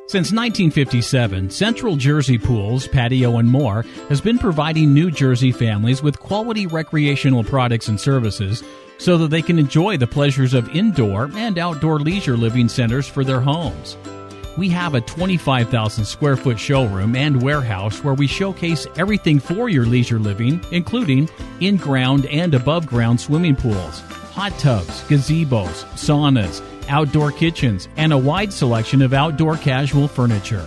Since 1957, Central Jersey Pools, Patio, and More has been providing New Jersey families with quality recreational products and services so that they can enjoy the pleasures of indoor and outdoor leisure living centers for their homes. We have a 25,000 square foot showroom and warehouse where we showcase everything for your leisure living, including in-ground and above-ground swimming pools, hot tubs, gazebos, saunas, outdoor kitchens, and a wide selection of outdoor casual furniture.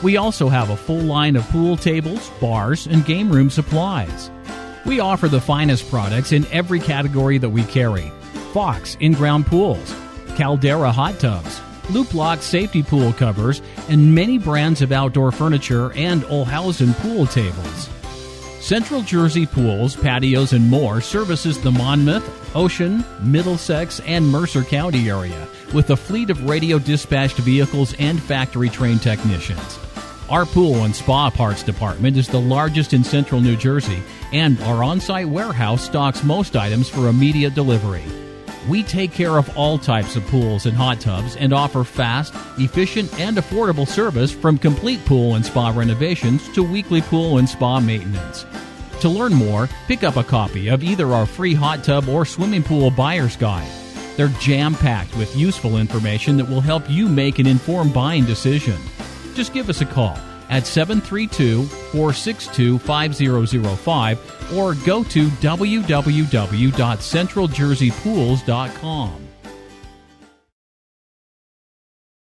We also have a full line of pool tables, bars, and game room supplies. We offer the finest products in every category that we carry: Fox in-ground pools, Caldera hot tubs, Loop Lock safety pool covers, and many brands of outdoor furniture and Olhausen pool tables. Central Jersey Pools, Patios, and More services the Monmouth, Ocean, Middlesex, and Mercer County area with a fleet of radio dispatched vehicles and factory-trained technicians. Our pool and spa parts department is the largest in central New Jersey, and our on-site warehouse stocks most items for immediate delivery. We take care of all types of pools and hot tubs and offer fast, efficient, and affordable service from complete pool and spa renovations to weekly pool and spa maintenance. To learn more, pick up a copy of either our free hot tub or swimming pool buyer's guide. They're jam-packed with useful information that will help you make an informed buying decision. Just give us a call at 732-462-5005 or go to www.centraljerseypools.com.